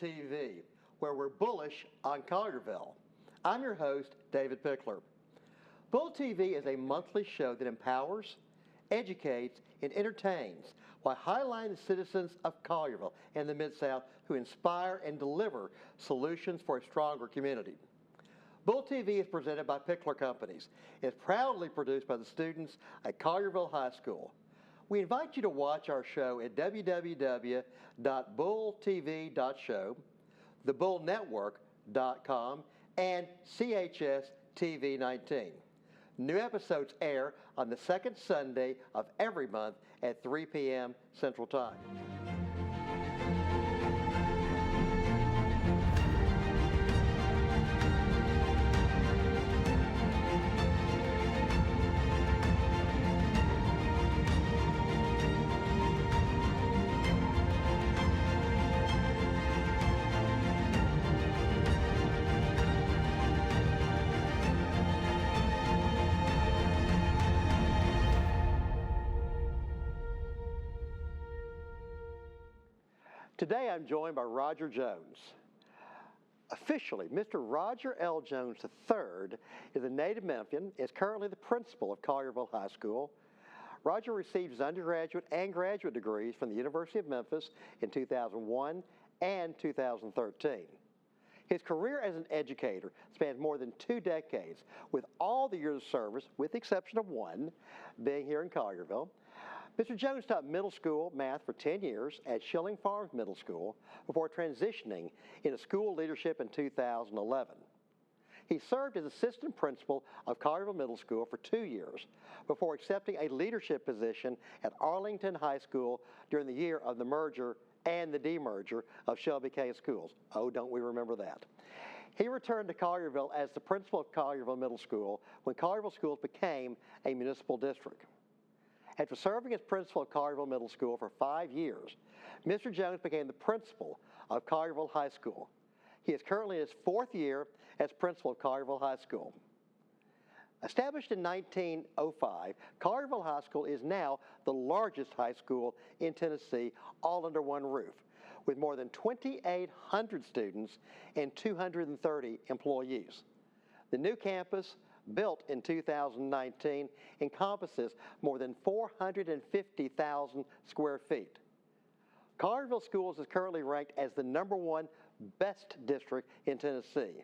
TV, where we're bullish on Collierville. I'm your host, David Pickler. Bull TV is a monthly show that empowers, educates, and entertains while highlighting the citizens of Collierville and the Mid-South who inspire and deliver solutions for a stronger community. Bull TV is presented by Pickler Companies. It's proudly produced by the students at Collierville High School. We invite you to watch our show at www.bulltv.show, thebullnetwork.com, and CHS TV 19. New episodes air on the second Sunday of every month at 3 p.m. Central Time. Today I'm joined by Roger Jones. Officially, Mr. Roger L. Jones III is a native Memphian, is currently the principal of Collierville High School. Roger received his undergraduate and graduate degrees from the University of Memphis in 2001 and 2013. His career as an educator spans more than 2 decades, with all the years of service, with the exception of one, being here in Collierville. Mr. Jones taught middle school math for 10 years at Schilling Farms Middle School before transitioning into school leadership in 2011. He served as assistant principal of Collierville Middle School for 2 years before accepting a leadership position at Arlington High School during the year of the merger and the demerger of Shelby K Schools. Oh, don't we remember that? He returned to Collierville as the principal of Collierville Middle School when Collierville Schools became a municipal district. After serving as principal of Collierville Middle School for 5 years, Mr. Jones became the principal of Collierville High School. He is currently in his 4th year as principal of Collierville High School. Established in 1905, Collierville High School is now the largest high school in Tennessee, all under one roof, with more than 2,800 students and 230 employees. The new campus, built in 2019, encompasses more than 450,000 square feet. Collierville Schools is currently ranked as the #1 best district in Tennessee.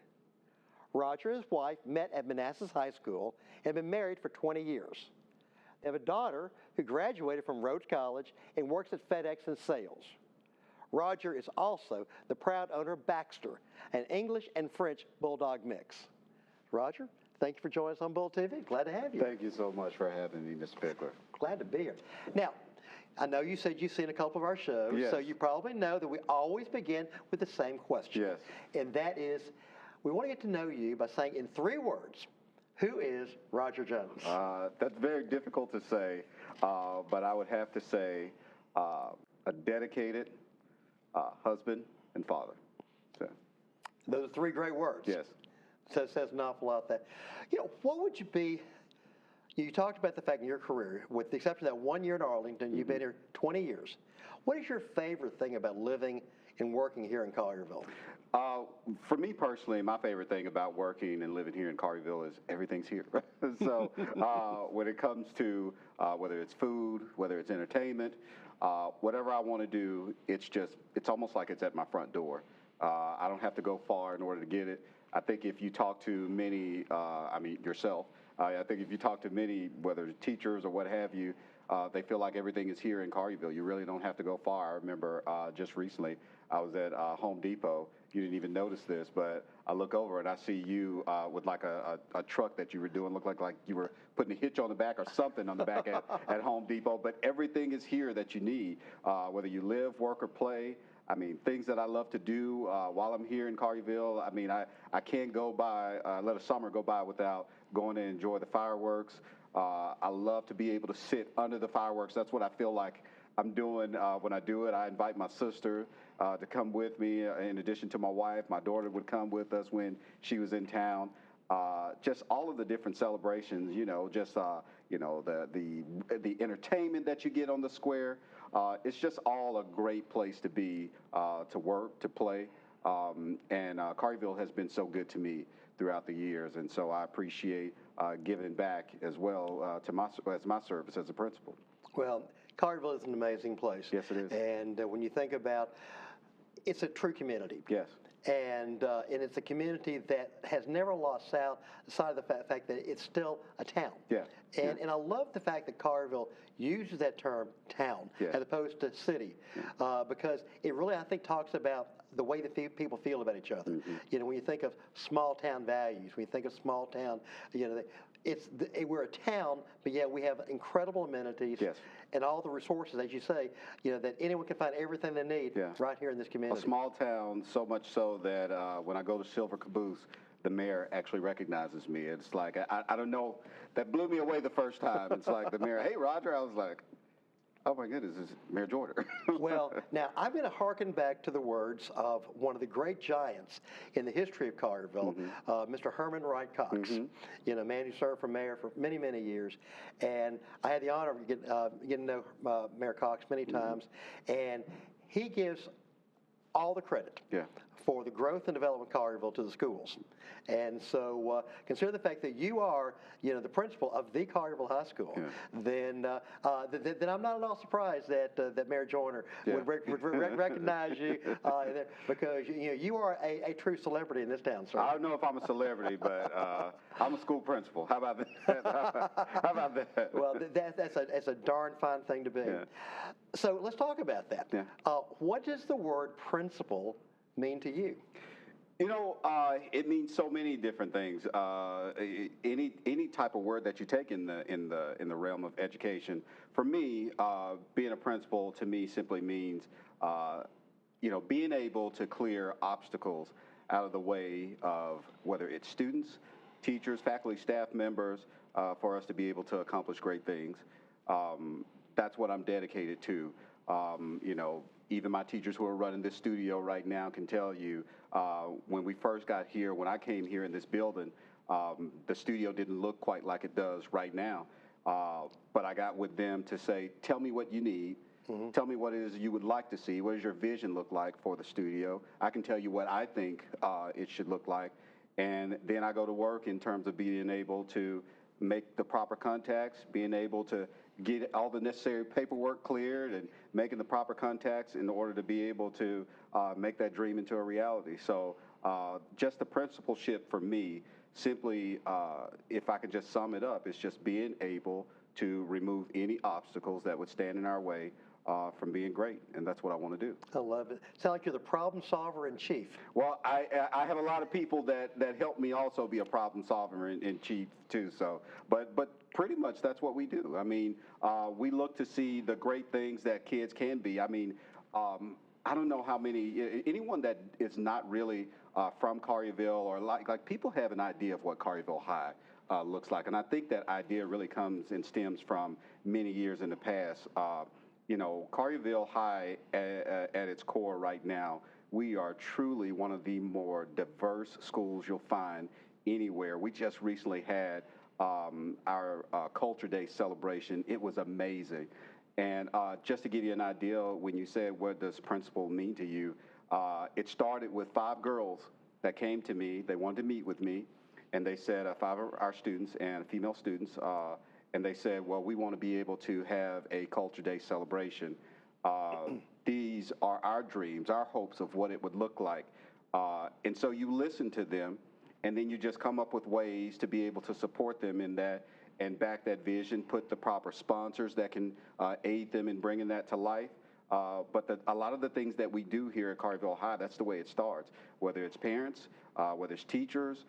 Roger and his wife met at Manassas High School and have been married for 20 years. They have a daughter who graduated from Rhodes College and works at FedEx in sales. Roger is also the proud owner of Baxter, an English and French Bulldog mix. Roger, thank you for joining us on Bull TV. Glad to have you. Thank you so much for having me, Mr. Pickler. Glad to be here. Now, I know you said you've seen a couple of our shows, yes. So you probably know that we always begin with the same question. Yes. And that is, we want to get to know you by saying in 3 words, who is Roger Jones? That's very difficult to say, but I would have to say a dedicated husband and father. So. Those are 3 great words. Yes. So it says an awful lot there. What would you be, you talked about the fact in your career, with the exception of that 1 year in Arlington, you've been here 20 years. What is your favorite thing about living and working here in Collierville? For me personally, my favorite thing about working and living here in Collierville is everything's here. So when it comes to whether it's food, whether it's entertainment, whatever I want to do, it's almost like it's at my front door. I don't have to go far in order to get it. I think if you talk to many, yourself, I think if you talk to many, whether teachers or what have you, they feel like everything is here in Collierville. You really don't have to go far. I remember just recently, I was at Home Depot. You didn't even notice this, but I look over and I see you with like a truck that you were doing, looked like you were putting a hitch on the back or something on the back at Home Depot. But everything is here that you need, whether you live, work, or play. I mean, things that I love to do while I'm here in Collierville. I mean, I can't go by, let a summer go by without going to enjoy the fireworks. I love to be able to sit under the fireworks. That's what I feel like I'm doing when I do it. I invite my sister to come with me. In addition to my wife, my daughter would come with us when she was in town. Just all of the different celebrations, the entertainment that you get on the square. It's just all a great place to be, to work, to play. And Collierville has been so good to me throughout the years, and so I appreciate giving back as well to my service as a principal. Well, Collierville is an amazing place. Yes, it is. And when you think about, it's a true community. Yes. And it's a community that has never lost sight of the fact that it's still a town. Yeah. And I love the fact that Collierville uses that term town as opposed to city, because it really, I think, talks about the way that people feel about each other. You know, when you think of small town values, when you think of small town, you know, we're a town, but yet we have incredible amenities and all the resources, as you say, you know, that anyone can find everything they need right here in this community. A small town, so much so that when I go to Silver Caboose, the mayor actually recognizes me. It's like, I don't know, that blew me away the first time. It's like the mayor, hey, Roger. I was like, oh my goodness, this is Mayor Jordan. Well, now I'm going to harken back to the words of one of the great giants in the history of Collierville, Mr. Herman Wright Cox. You know, a man who served for mayor for many, many years. And I had the honor of getting to know Mayor Cox many times. And he gives all the credit for the growth and development of Collierville to the schools. And so consider the fact that you are, you know, the principal of the Collierville High School, then I'm not at all surprised that Mayor Joyner would recognize you because you are a true celebrity in this town, sir. I don't know if I'm a celebrity, but I'm a school principal. How about that? How about that? Well, that's a darn fine thing to be. So let's talk about that. What does the word principal mean to you? You know, it means so many different things. Any type of word that you take in the realm of education. For me, being a principal to me simply means, you know, being able to clear obstacles out of the way of whether it's students, teachers, faculty, staff members, for us to be able to accomplish great things. That's what I'm dedicated to. You know, even my teachers who are running this studio right now can tell you, when we first got here, when I came here in this building, the studio didn't look quite like it does right now. But I got with them to say, tell me what you need. Tell me what it is you would like to see. What does your vision look like for the studio? I can tell you what I think it should look like. And then I go to work in terms of being able to make the proper contacts, being able to get all the necessary paperwork cleared and making the proper contacts in order to be able to make that dream into a reality. So just the principalship for me, simply, if I could just sum it up, it's just being able to remove any obstacles that would stand in our way from being great, and that's what I want to do. I love it. Sound like you're the problem solver in chief. Well, I have a lot of people that help me also be a problem solver in chief too. So, but pretty much that's what we do. I mean, we look to see the great things that kids can be. I mean, I don't know how many anyone that is not really from Collierville or like people have an idea of what Collierville High looks like, and I think that idea really comes and stems from many years in the past. You know, Collierville High at its core right now, we are truly one of the more diverse schools you'll find anywhere. We just recently had our Culture Day celebration. It was amazing. And just to give you an idea, when you said what does principal mean to you, it started with 5 girls that came to me. They wanted to meet with me, and they said 5 of our students and female students, and they said, well, we want to be able to have a Culture Day celebration. These are our dreams, our hopes of what it would look like. And so you listen to them, and then you just come up with ways to be able to support them in that and back that vision, put the proper sponsors that can aid them in bringing that to life. But a lot of the things that we do here at Collierville High, that's the way it starts. Whether it's parents, whether it's teachers,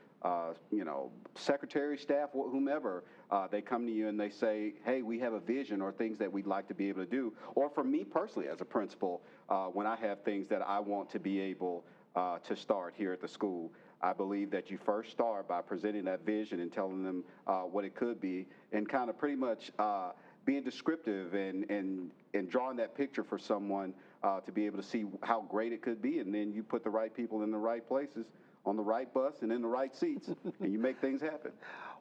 you know, secretary, staff, whomever, they come to you and they say, hey, we have a vision or things that we'd like to be able to do. Or for me personally as a principal, when I have things that I want to be able to start here at the school, I believe that you first start by presenting that vision and telling them what it could be and kind of pretty much being descriptive and drawing that picture for someone to be able to see how great it could be. And then you put the right people in the right places, on the right bus and in the right seats, and you make things happen.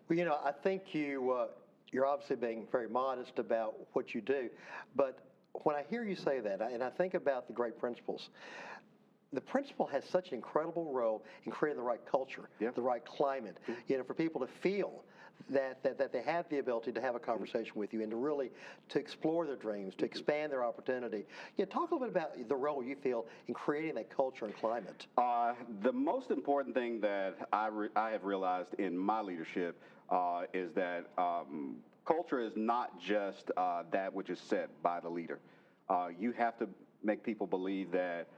Well, you know, I think you're obviously being very modest about what you do, but when I hear you say that, and I think about the great principals, the principal has such an incredible role in creating the right culture, the right climate, for people to feel that they have the ability to have a conversation with you and to explore their dreams, to expand their opportunity. Talk a little bit about the role you feel in creating that culture and climate. The most important thing that I have realized in my leadership is that culture is not just that which is set by the leader. You have to make people believe that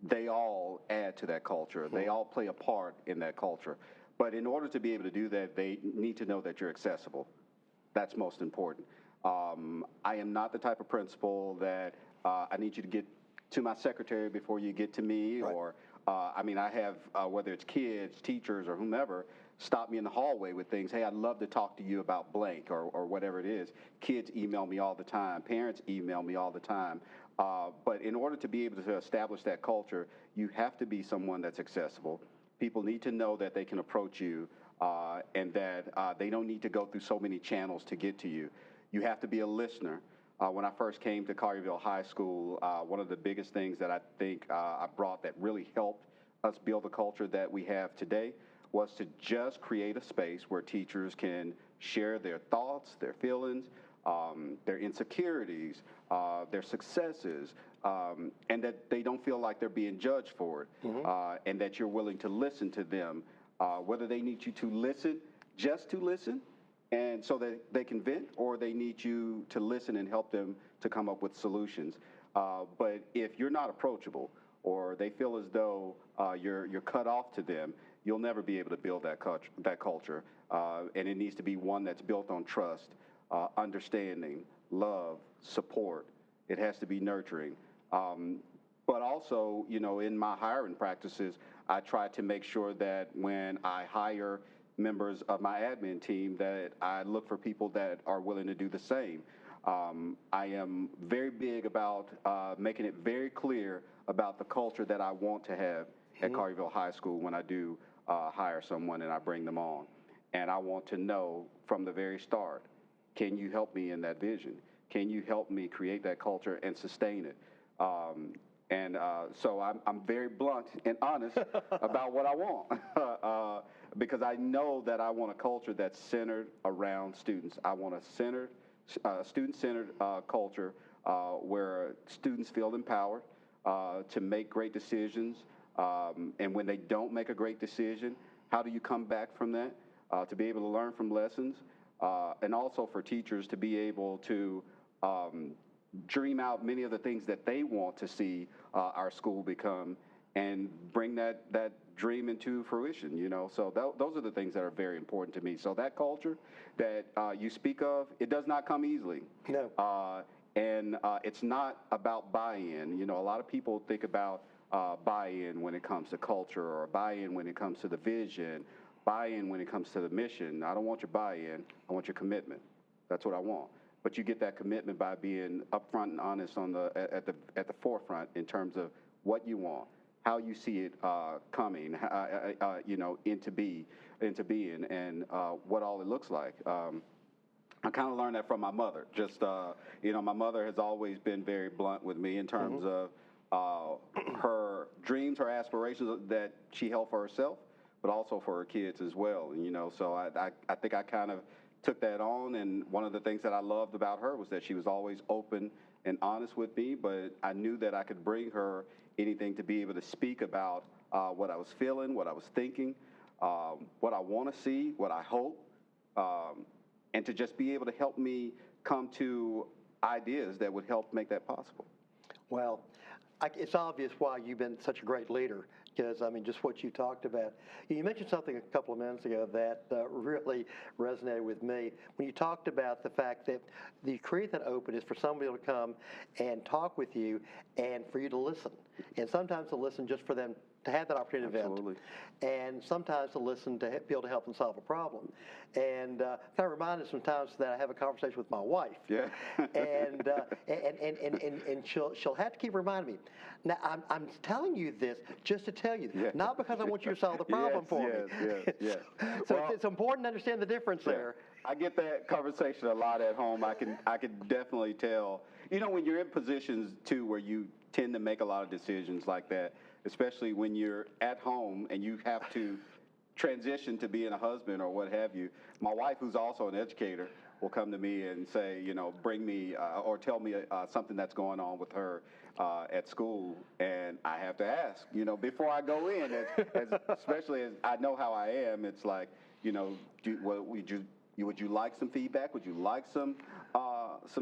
they all add to that culture. They all play a part in that culture. But in order to be able to do that, they need to know that you're accessible. That's most important. I am not the type of principal that I need you to get to my secretary before you get to me, right. Or I have, whether it's kids, teachers, or whomever, stop me in the hallway with things. Hey, I'd love to talk to you about blank or whatever it is. Kids email me all the time. Parents email me all the time. But in order to be able to establish that culture, you have to be someone that's accessible. People need to know that they can approach you and that they don't need to go through so many channels to get to you. You have to be a listener. When I first came to Collierville High School, one of the biggest things that I think I brought that really helped us build the culture that we have today was to just create a space where teachers can share their thoughts, their feelings, their insecurities, their successes, and that they don't feel like they're being judged for it, and that you're willing to listen to them, whether they need you to listen, just to listen, and so that they can vent, or they need you to listen and help them to come up with solutions. But if you're not approachable, or they feel as though you're cut off to them, you'll never be able to build that culture. And it needs to be one that's built on trust, understanding, love, support. It has to be nurturing. But also, in my hiring practices, I try to make sure that when I hire members of my admin team, that I look for people that are willing to do the same. I am very big about making it very clear about the culture that I want to have at Collierville High School when I do hire someone and I bring them on. And I want to know from the very start, can you help me in that vision? Can you help me create that culture and sustain it? So I'm very blunt and honest about what I want, because I know that I want a culture that's centered around students. I want a student-centered culture where students feel empowered to make great decisions. And when they don't make a great decision, how do you come back from that? To be able to learn from lessons, and also for teachers to be able to dream out many of the things that they want to see our school become, and bring that dream into fruition. So those are the things that are very important to me. So that culture that you speak of, it does not come easily. No. And it's not about buy-in. A lot of people think about buy-in when it comes to culture, or buy-in when it comes to the vision, buy-in when it comes to the mission. I don't want your buy-in. I want your commitment. That's what I want. But you get that commitment by being upfront and honest at the forefront in terms of what you want, how you see it coming, into being, and what all it looks like. I kind of learned that from my mother. My mother has always been very blunt with me in terms of her dreams, her aspirations that she held for herself, but also for her kids as well. So I think I kind of took that on, and one of the things that I loved about her was that she was always open and honest with me, but I knew that I could bring her anything to be able to speak about what I was feeling, what I was thinking, what I want to see, what I hope, and to just be able to help me come to ideas that would help make that possible. Well, it's obvious why you've been such a great leader, because, just what you talked about. You mentioned something a couple of minutes ago that really resonated with me. When you talked about the fact that you create that openness for somebody to come and talk with you and for you to listen. And sometimes to listen just for them to have that opportunity to vent. And sometimes to listen to be able to help them solve a problem. And kind of reminded sometimes that I have a conversation with my wife. Yeah. and she'll have to keep reminding me. Now, I'm telling you this just to tell you, not because I want you to solve the problem for me. Yes. So well, it's important to understand the difference there. I get that conversation a lot at home. I can definitely tell. When you're in positions too where you tend to make a lot of decisions like that, especially when you're at home and you have to transition to being a husband or what have you. My wife, who's also an educator, will come to me and say, bring me or tell me something that's going on with her at school, and I have to ask, before I go in, especially as I know how I am. It's like, would you like some feedback? Would you like some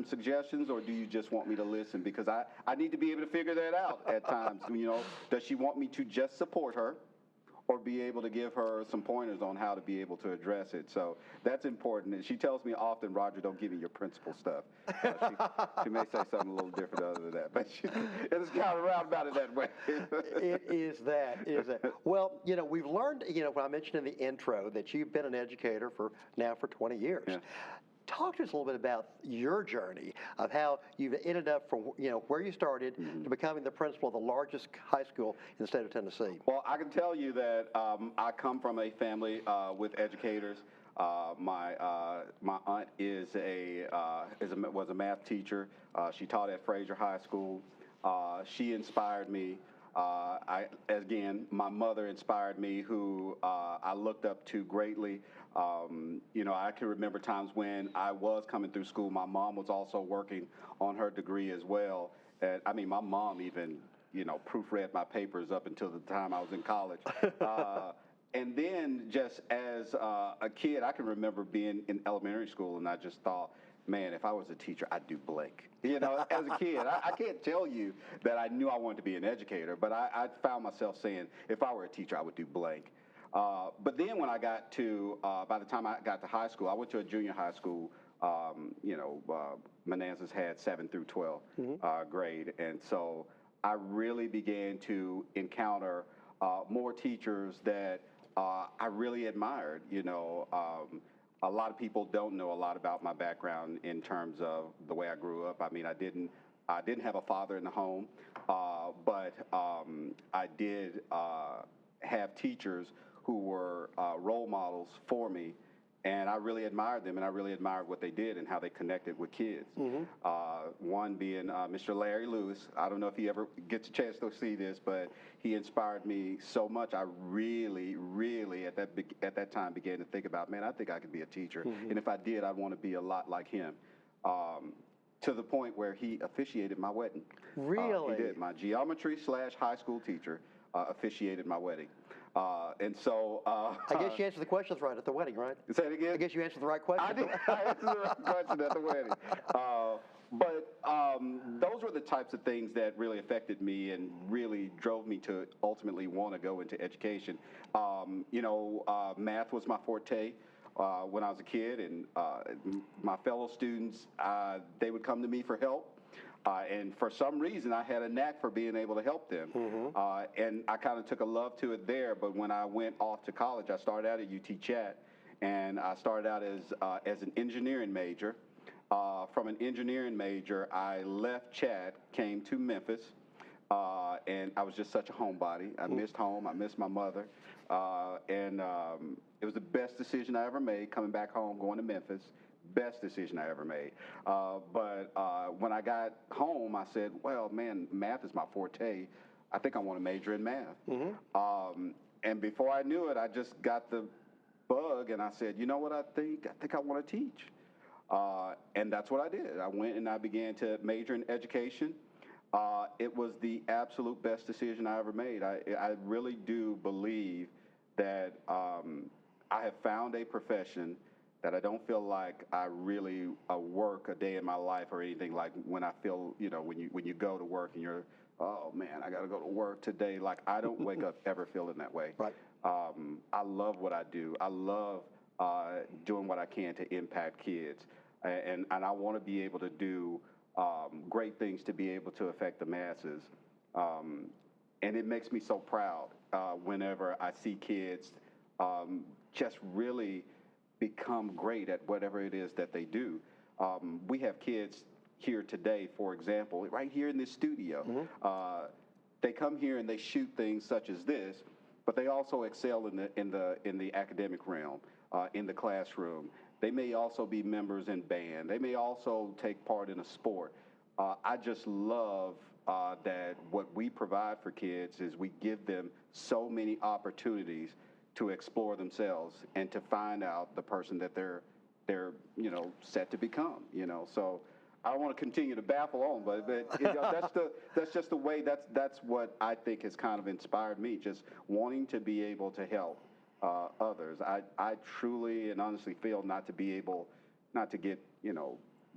suggestions, or do you just want me to listen? Because I need to be able to figure that out at times. Does she want me to just support her, or be able to give her some pointers on how to be able to address it? So that's important. And she tells me often, Roger, don't give me your principal stuff. She may say something a little different other than that, but it's kind of roundabout it that way. It is that. Well, we've learned, when I mentioned in the intro that you've been an educator for 20 years. Yeah. Talk to us a little bit about your journey of how you've ended up from where you started to becoming the principal of the largest high school in the state of Tennessee. Well, I can tell you that I come from a family with educators. My aunt was a math teacher. She taught at Fraser High School. She inspired me. Again, my mother inspired me, who I looked up to greatly. I can remember times when I was coming through school. My mom was also working on her degree as well. And my mom even, proofread my papers up until the time I was in college. And then just as a kid, I can remember being in elementary school, and I just thought, man, if I was a teacher, I'd do blank. As a kid, I can't tell you that I knew I wanted to be an educator, but I found myself saying, if I were a teacher, I would do blank. But then when I got to, by the time I got to high school, I went to a junior high school. Manassas had 7 through 12 grade. And so I really began to encounter more teachers that I really admired. A lot of people don't know a lot about my background in terms of the way I grew up. I didn't have a father in the home, but I did have teachers who were role models for me, and I really admired them, and I really admired what they did and how they connected with kids. One being Mr. Larry Lewis. I don't know if he ever gets a chance to see this, but he inspired me so much. I really, really at that time began to think about, man, I think I could be a teacher, and if I did, I'd want to be a lot like him. To the point where he officiated my wedding. Really? He did. My geometry/high school teacher officiated my wedding. And so I guess you answered the questions right at the wedding, right? Say it again? I guess you answered the right question. I did. I answered the right question at the wedding. But those were the types of things that really affected me and really drove me to ultimately want to go into education. Math was my forte when I was a kid, and my fellow students, they would come to me for help. And for some reason, I had a knack for being able to help them. And I kind of took a love to it there. But when I went off to college, I started out at UT Chat, and I started out as an engineering major. From an engineering major, I left Chat, came to Memphis, and I was just such a homebody. I missed home. I missed my mother. And it was the best decision I ever made, coming back home, going to Memphis. Best decision I ever made. But when I got home, I said, well, man, math is my forte. I think I want to major in math. And before I knew it, I just got the bug, and I said, you know what I think? I think I want to teach. And that's what I did. I went and I began to major in education. It was the absolute best decision I ever made. I really do believe that I have found a profession that I don't feel like I really work a day in my life or anything, like when I feel, when you go to work and you're, oh man, I got to go to work today. Like, I don't wake up ever feeling that way. Right. I love what I do. I love doing what I can to impact kids. And I want to be able to do great things to be able to affect the masses. And it makes me so proud whenever I see kids just really become great at whatever it is that they do. We have kids here today, for example, right here in this studio. They come here and they shoot things such as this, but they also excel in the academic realm, in the classroom. They may also be members in band. They may also take part in a sport. I just love that what we provide for kids is we give them so many opportunities to explore themselves and to find out the person that they're set to become. So I don't want to continue to baffle on, but that's just the way. That's what I think has kind of inspired me, just wanting to be able to help others. I truly and honestly feel not to get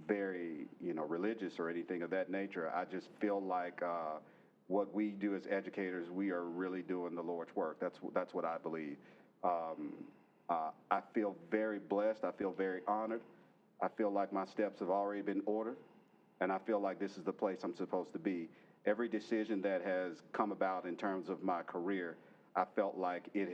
very religious or anything of that nature. I just feel like what we do as educators, we are really doing the Lord's work. That's what I believe. I feel very blessed. I feel very honored. I feel like my steps have already been ordered, and I feel like this is the place I'm supposed to be. Every decision that has come about in terms of my career, I felt like it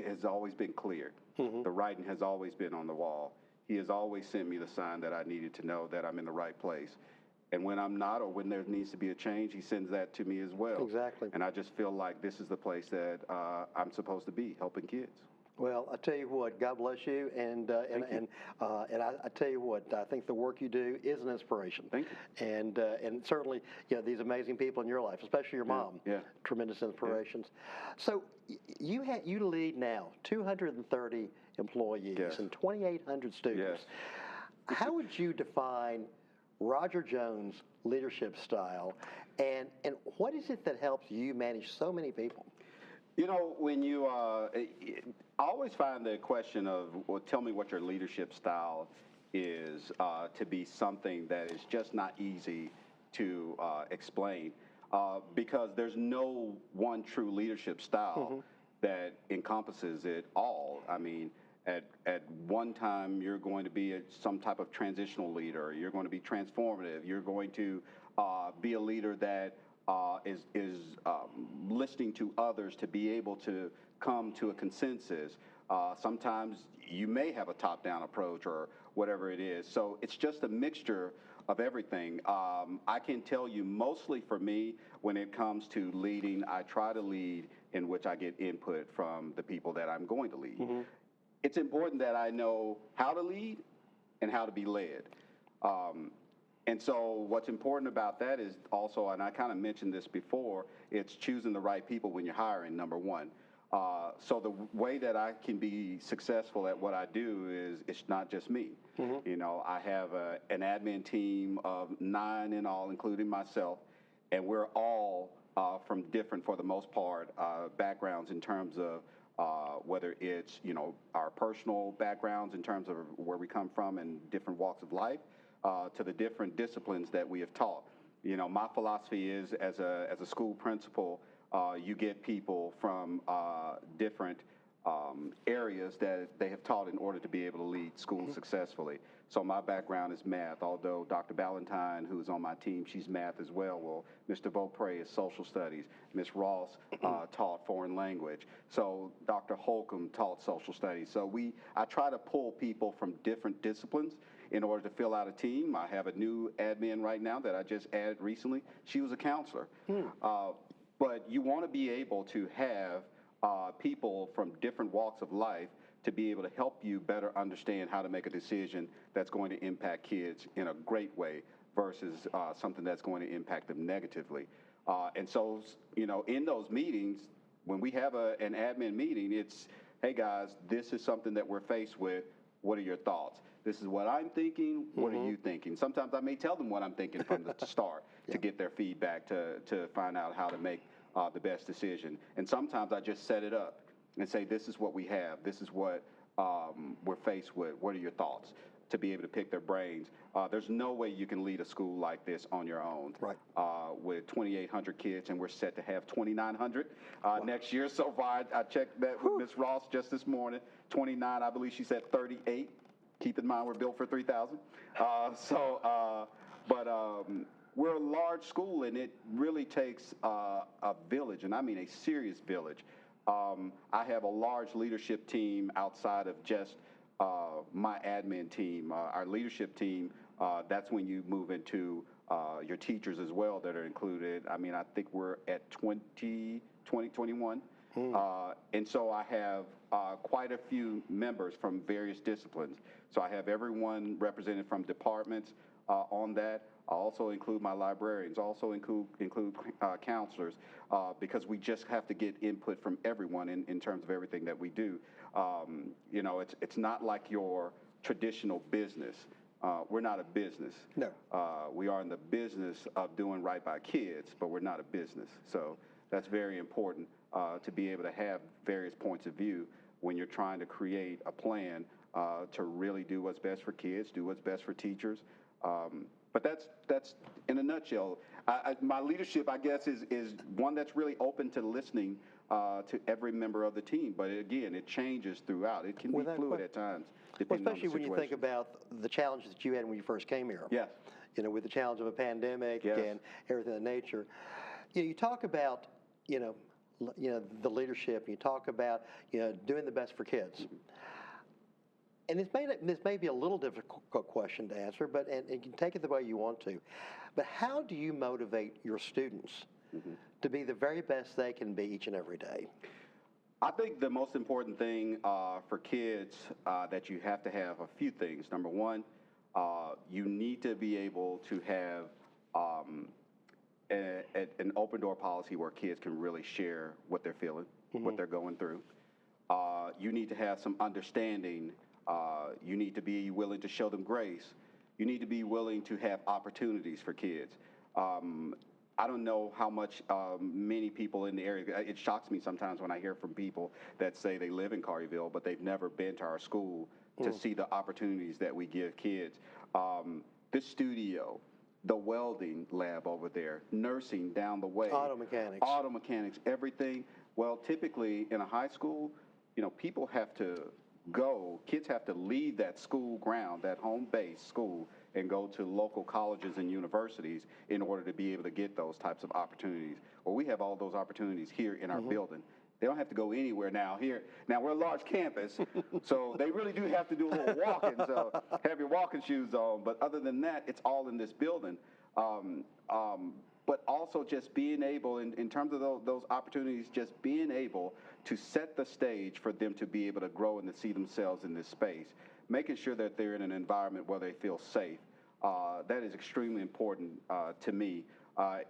has always been clear. Mm-hmm. The writing has always been on the wall. He has always sent me the sign that I needed to know that I'm in the right place. And when I'm not, or when there needs to be a change, he sends that to me as well. Exactly. And I just feel like this is the place that I'm supposed to be, helping kids. Well, I tell you what, God bless you, and I tell you what, I think the work you do is an inspiration. Thank you. And certainly, these amazing people in your life, especially your mom, tremendous inspirations. Yeah. So you lead now 230 employees and 2,800 students. Yes. How would you define Roger Jones' leadership style, and what is it that helps you manage so many people? When you, I always find the question of, well, tell me what your leadership style is, to be something that is just not easy to explain, because there's no one true leadership style that encompasses it all. I mean, at one time, you're going to be some type of transitional leader. You're going to be transformative. You're going to be a leader that is listening to others to be able to come to a consensus. Sometimes you may have a top-down approach or whatever it is. So it's just a mixture of everything. I can tell you, mostly for me, when it comes to leading, I try to lead in which I get input from the people that I'm going to lead. Mm-hmm. It's important that I know how to lead and how to be led. And so what's important about that is also, and I kind of mentioned this before, it's choosing the right people when you're hiring, number one. So the way that I can be successful at what I do is it's not just me. Mm-hmm. I have an admin team of 9 in all, including myself, and we're all from different, for the most part, backgrounds in terms of whether it's, our personal backgrounds in terms of where we come from and different walks of life, to the different disciplines that we have taught. My philosophy is, as a school principal, you get people from different areas that they have taught in order to be able to lead schools successfully. So my background is math, although Dr. Ballantyne, who's on my team, she's math as well. Well, Mr. Beaupre is social studies. Ms. Ross taught foreign language. So Dr. Holcomb taught social studies. So I try to pull people from different disciplines in order to fill out a team. I have a new admin right now that I just added recently. She was a counselor. But you want to be able to have people from different walks of life to be able to help you better understand how to make a decision that's going to impact kids in a great way versus something that's going to impact them negatively. And so, in those meetings, when we have an admin meeting, it's, hey guys, this is something that we're faced with. What are your thoughts? This is what I'm thinking. What are you thinking? Sometimes I may tell them what I'm thinking from the start to get their feedback to find out how to make the best decision. And sometimes I just set it up and say, this is what we have. This is what we're faced with. What are your thoughts? To be able to pick their brains. There's no way you can lead a school like this on your own. Right. With 2,800 kids, and we're set to have 2,900 next year. So far, I checked that with Ms. Ross just this morning. 29, I believe she said 38. Keep in mind, we're built for 3,000. We're a large school, and it really takes a village, and I mean a serious village. I have a large leadership team outside of just my admin team. Our leadership team, that's when you move into your teachers as well that are included. I mean, I think we're at 21. And so I have quite a few members from various disciplines. So I have everyone represented from departments, on that. I also include my librarians, also include counselors, because we just have to get input from everyone in terms of everything that we do. You know, it's not like your traditional business. We're not a business. No. We are in the business of doing right by kids, but we're not a business. So that's very important to be able to have various points of view when you're trying to create a plan to really do what's best for kids, do what's best for teachers. But that's in a nutshell. My leadership, I guess, is one that's really open to listening to every member of the team. But again, it changes throughout. It can be fluid at times, depending on the especially when you think situation. about the challenges that you had when you first came here. Yes. You know, with the challenge of a pandemic Yes. and everything of that nature. You know, you talk about, the leadership, and you talk about, doing the best for kids. And this may be a little difficult question to answer, but and you can take it the way you want to. But how do you motivate your students to be the very best they can be each and every day? I think the most important thing for kids that you have to have a few things. Number one, you need to be able to have an open door policy where kids can really share what they're feeling, what they're going through. You need to have some understanding. You need to be willing to show them grace. You need to be willing to have opportunities for kids. I don't know how much many people in the area, it shocks me sometimes when I hear from people that say they live in Collierville, but they've never been to our school to see the opportunities that we give kids. This studio, the welding lab over there, nursing down the way. Auto mechanics, everything. Well, typically in a high school, people have to kids have to leave that school ground, that home base school, and go to local colleges and universities in order to be able to get those types of opportunities. Well, we have all those opportunities here in our building. They don't have to go anywhere now. Now we're a large campus, so they really do have to do a little walking, so have your walking shoes on. But other than that, it's all in this building. But also just being able, in terms of those opportunities, just being able to set the stage for them to be able to grow and to see themselves in this space, making sure that they're in an environment where they feel safe. That is extremely important to me.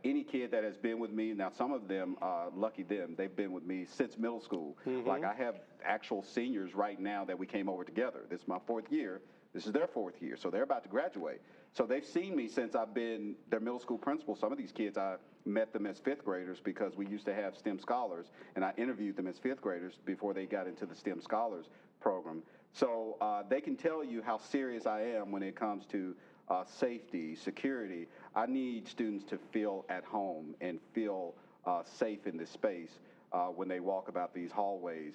Any kid that has been with me, now some of them, lucky them, they've been with me since middle school. Like I have actual seniors right now that we came over together. This is my 4th year. This is their 4th year, so they're about to graduate. So they've seen me since I've been their middle school principal. Some of these kids, I met them as 5th graders because we used to have STEM scholars, and I interviewed them as 5th graders before they got into the STEM scholars program. So they can tell you how serious I am when it comes to safety, security. I need students to feel at home and feel safe in this space when they walk about these hallways.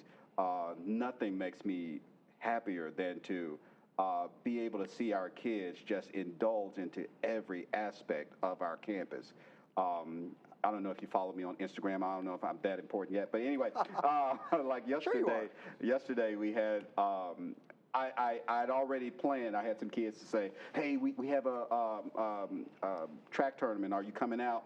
Nothing makes me happier than to be able to see our kids just indulge into every aspect of our campus. I don't know if you follow me on Instagram. I don't know if I'm that important yet. But anyway, like yesterday we had, I'd already planned. I had some kids to say, hey, we have a track tournament. Are you coming out?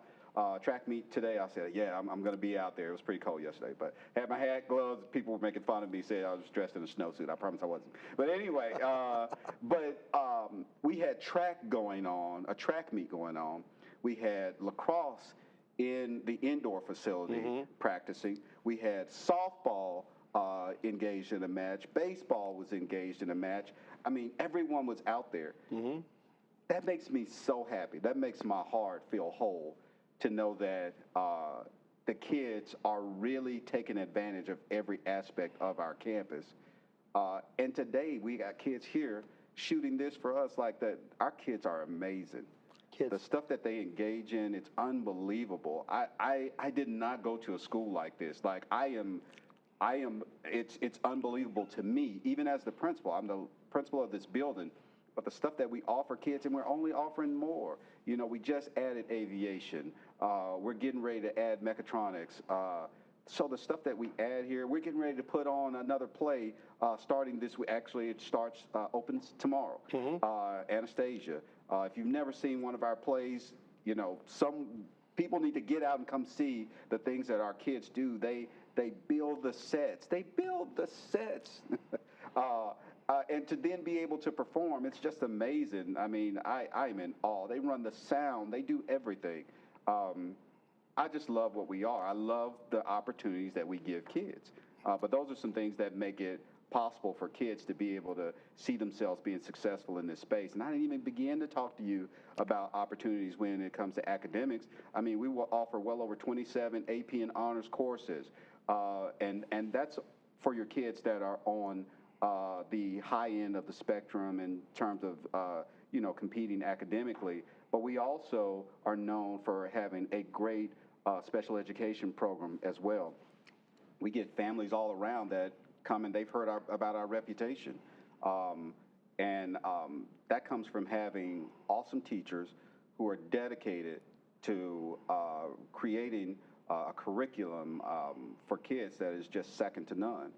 Track meet today. I said, yeah, I'm going to be out there. It was pretty cold yesterday, but had my hat, gloves. People were making fun of me, said I was dressed in a snowsuit. I promise I wasn't. But anyway, we had track going on, a track meet going on. We had lacrosse in the indoor facility practicing. We had softball engaged in a match. Baseball was engaged in a match. I mean, everyone was out there. That makes me so happy. That makes my heart feel whole to know that the kids are really taking advantage of every aspect of our campus. And today we got kids here shooting this for us like that. Our kids are amazing. The stuff that they engage in, it's unbelievable. I did not go to a school like this. Like it's unbelievable to me, even as the principal. I'm the principal of this building, but the stuff that we offer kids, and we're only offering more. We just added aviation. We're getting ready to add mechatronics. So the stuff that we add here, we're getting ready to put on another play starting this week. Actually, it opens tomorrow. Anastasia. If you've never seen one of our plays, some people need to get out and come see the things that our kids do. They build the sets. And to then be able to perform, it's just amazing. I mean, I'm in awe. They run the sound, they do everything. I just love what we are. I love the opportunities that we give kids. But those are some things that make it possible for kids to be able to see themselves being successful in this space. And I didn't even begin to talk to you about opportunities when it comes to academics. I mean, we will offer well over 27 AP and honors courses. And that's for your kids that are on the high end of the spectrum in terms of, competing academically. But we also are known for having a great special education program as well. We get families all around that come and they've heard about our reputation. That comes from having awesome teachers who are dedicated to creating a curriculum for kids that is just second to none.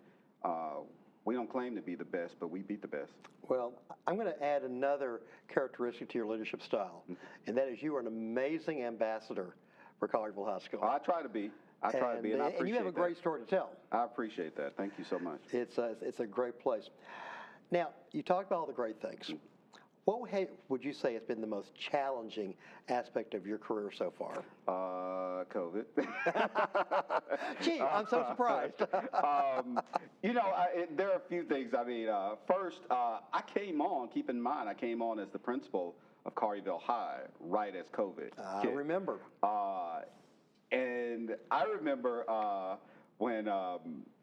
We don't claim to be the best, but we beat the best. Well, I'm going to add another characteristic to your leadership style, and that is you are an amazing ambassador for Collierville High School. I try to be. I try to be, and I appreciate that. And you have a great story to tell. I appreciate that. Thank you so much. It's a great place. Now, you talked about all the great things. What would you say has been the most challenging aspect of your career so far? COVID. Gee, I'm so surprised. There are a few things. I mean, first, I came on, keep in mind, I came on as the principal of Collierville High right as COVID I hit. remember. And I remember when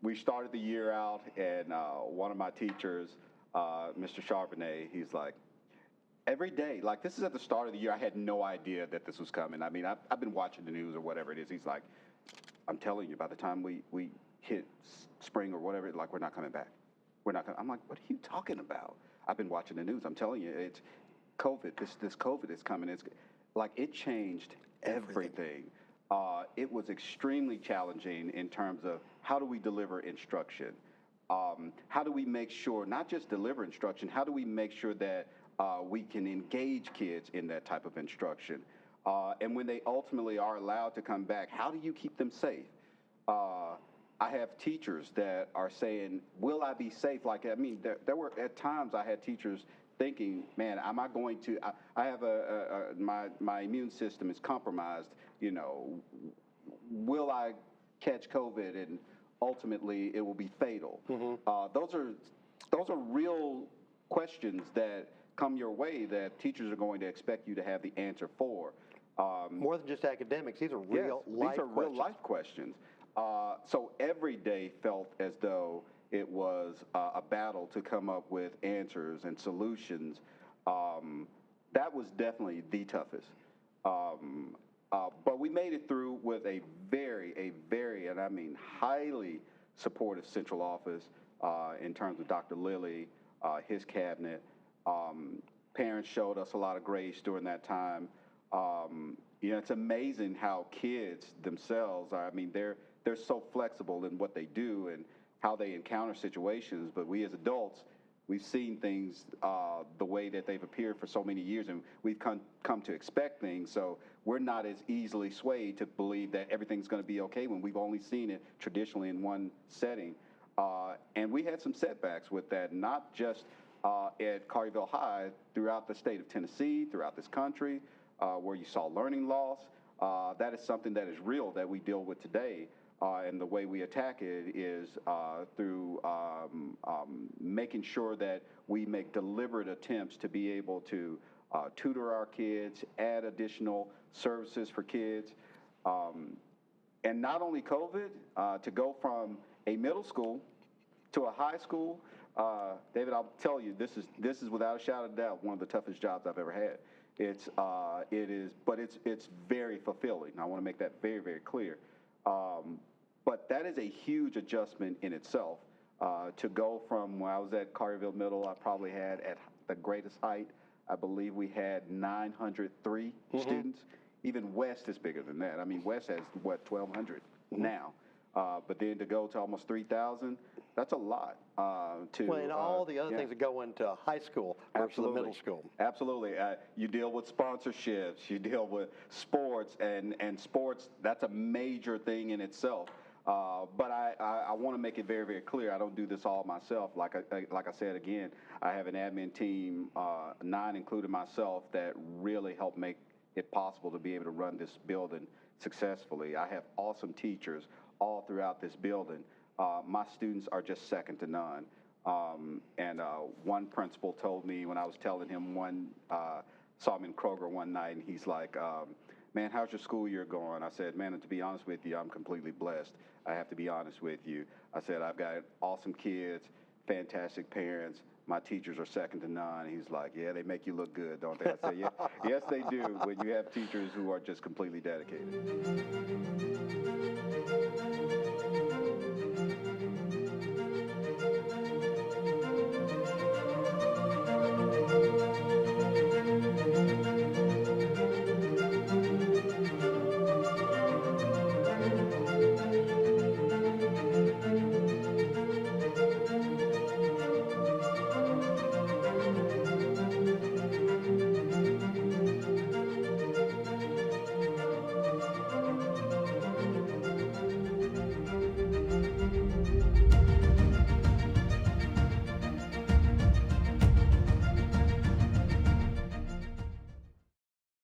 we started the year out, and one of my teachers, Mr. Charbonnet, he's like, every day, like this is at the start of the year, I had no idea that this was coming. I mean, I've been watching the news or whatever it is. He's like, I'm telling you, by the time we hit spring or whatever, like we're not coming back. We're not coming. I'm like, what are you talking about? I've been watching the news. I'm telling you, it's COVID. This COVID is coming. It's like it changed everything. It was extremely challenging in terms of how do we deliver instruction? How do we make sure, not just deliver instruction, how do we make sure that we can engage kids in that type of instruction? And when they ultimately are allowed to come back, how do you keep them safe? I have teachers that are saying, will I be safe? Like, I mean, there were at times I had teachers thinking, man, am I going to, I have my immune system is compromised, will I catch COVID and ultimately it will be fatal? Those are real questions that come your way that teachers are going to expect you to have the answer for. More than just academics, these are real life questions. These are real life questions. So every day felt as though it was a battle to come up with answers and solutions. That was definitely the toughest. But we made it through with a very, and I mean highly supportive central office in terms of Dr. Lilly, his cabinet. Parents showed us a lot of grace during that time. It's amazing how kids themselves are. I mean, they're so flexible in what they do and how they encounter situations. But we as adults, we've seen things the way that they've appeared for so many years, and we've come to expect things. So we're not as easily swayed to believe that everything's going to be okay when we've only seen it traditionally in one setting. And we had some setbacks with that, not just at Collierville High, throughout the state of Tennessee, throughout this country, where you saw learning loss. That is something that is real that we deal with today. And the way we attack it is through making sure that we make deliberate attempts to be able to tutor our kids, add additional services for kids. And not only COVID, to go from a middle school to a high school, David, I'll tell you, this is without a shadow of doubt one of the toughest jobs I've ever had. It is, but it's very fulfilling. I want to make that very, very clear. But that is a huge adjustment in itself. To go from when I was at Collierville Middle, I probably had at the greatest height, I believe we had 903 students. Even West is bigger than that. I mean, West has, 1,200 now. But then to go to almost 3,000, that's a lot. And all the other things that go into high school versus the middle school. Absolutely. You deal with sponsorships, you deal with sports, and sports, that's a major thing in itself. But I want to make it very, very clear. I don't do this all myself. Like I said again, I have an admin team, 9 including myself, that really help make it possible to be able to run this building successfully. I have awesome teachers all throughout this building. My students are just second to none. And one principal told me when I was telling him saw him in Kroger one night, and he's like, man, how's your school year going? I said, man, to be honest with you, I'm completely blessed. I have to be honest with you. I said, I've got awesome kids, fantastic parents. My teachers are second to none. He's like, yeah, they make you look good, don't they? I said, yeah, yes, they do, when you have teachers who are just completely dedicated.